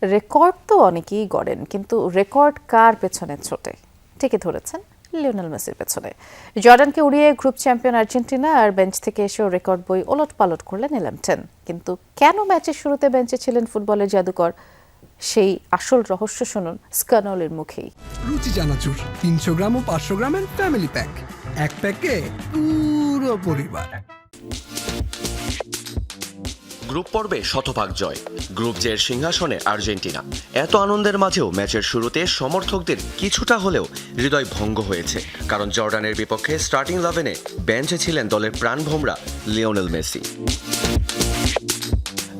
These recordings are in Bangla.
রেকর্ড তো অনেকেই গড়েন, কিন্তু রেকর্ড কার পেছনে ছোটে? ঠিকই ধরেছেন, লিওনেল মেসির পেছনে। জর্ডানকে উড়িয়ে গ্রুপ চ্যাম্পিয়ন আর্জেন্টিনা, আর বেঞ্চ থেকে এসেও রেকর্ড বই ওলটপালট করলেন এলামটেন। কিন্তু কেন ম্যাচের শুরুতে বেঞ্চে ছিলেন ফুটবলের জাদুকর? সেই আসল রহস্য শুনুন স্কানলের মুখেই। রুচি চানাচুর 300 গ্রাম ও 500 গ্রামের ফ্যামিলি প্যাক, এক প্যাকে পুরো পরিবার। গ্রুপ পর্বে শতভাগ জয়, গ্রুপ জের সিংহাসনে আর্জেন্টিনা। এত আনন্দের মাঝেও ম্যাচের শুরুতে সমর্থকদের কিছুটা হলেও হৃদয় ভঙ্গ হয়েছে, কারণ জর্ডানের বিপক্ষে স্টার্টিং 11-এ বেঞ্চে ছিলেন দলের প্রাণভোমরা লিওনেল মেসি।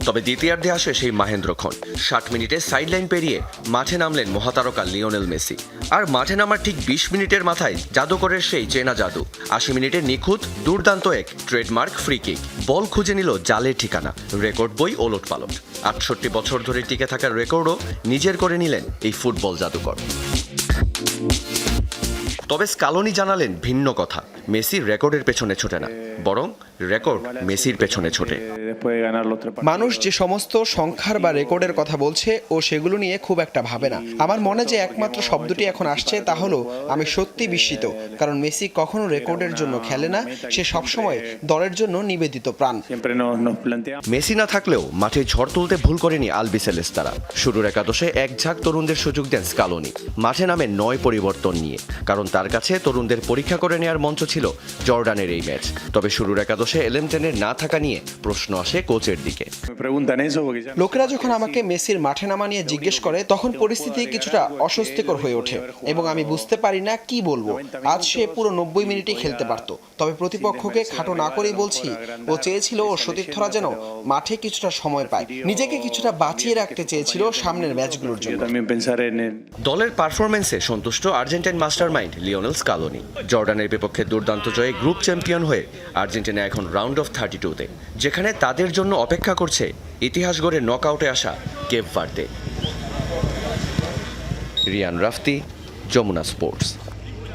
তবে দ্বিতীয়ার্ধে আসে সেই মাহেন্দ্রক্ষণ। 60 মিনিটে সাইডলাইন পেরিয়ে মাঠে নামলেন মহাতারকা লিওনেল মেসি। আর মাঠে নামার ঠিক 20 মিনিটের মাথায় জাদুকরের সেই চেনা জাদু। 80 মিনিটে নিখুঁত দুর্দান্ত এক ট্রেডমার্ক ফ্রি কিক। বল খুঁজে নিল জালের ঠিকানা। রেকর্ড বই ওলটপালট। 68 বছর ধরে টিকে থাকার রেকর্ডও নিজের করে নিলেন এই ফুটবল জাদুকর। তবে স্কালোনি জানালেন ভিন্ন কথা। মেসি রেকর্ডের পেছনে ছোটে না, বরং রেকর্ড মেসির পেছনে ছোটে। মানুষ যে সমস্ত সংখ্যার বা রেকর্ডের কথা বলছে ও সেগুলো নিয়ে খুব একটা ভাবে না। আমার মনে যে একমাত্র শব্দটি এখন আসছে তা হলো আমি সত্যি বিস্মিত, কারণ মেসি কখনো রেকর্ডের জন্য খেলে না, সে সবসময় দলের জন্য নিবেদিত প্রাণ। মেসি না থাকলেও মাঠে ঝড় তুলতে ভুল করেনি আলবিসেলেস্তারা। শুরুর একাদশে এক ঝাঁক তরুণদের সুযোগ দেন স্কালোনি। মাঠে নামে 9 পরিবর্তন নিয়ে, কারণ তার কাছে তরুণদের পরীক্ষা করে নেওয়ার মঞ্চ ছিল জর্ডানের এই ম্যাচ। তবে শুরুর একাদশে এলেমটেনের না থাকা নিয়ে প্রশ্ন আসে কোচের দিকে। লোকেরা যখন আমাকে মেসির মাঠে নামা নিয়ে জিজ্ঞেস করে, তখন পরিস্থিতি কিছুটা অস্বস্তিকর হয়ে ওঠে এবং আমি বুঝতে পারি না কি বলবো। আজ সে পুরো 90 মিনিটই খেলতে পারত, তবে প্রতিপক্ষকে খাটো না করেই বলছি, ও চেয়েছিল ও সতীর্থরা যেন মাঠে কিছুটা সময় পায়, নিজেকে কিছুটা বাঁচিয়ে রাখতে চেয়েছিল সামনের ম্যাচগুলোর জন্য। দলের পারফরমেন্সে সন্তুষ্ট আর্জেন্টাইন মাস্টারমাইন্ড লিওনেল স্কালোনি। জর্ডানের বিপক্ষে দুর্দান্ত জয়ে গ্রুপ চ্যাম্পিয়ন হয়ে আর্জেন্টিনা এখন রাউন্ড অফ 32-তে, যেখানে তাদের জন্য অপেক্ষা করছে ইতিহাস গড়ে নকআউটে আসা Cape Verde. Riyan রাফতি, Jamuna sports.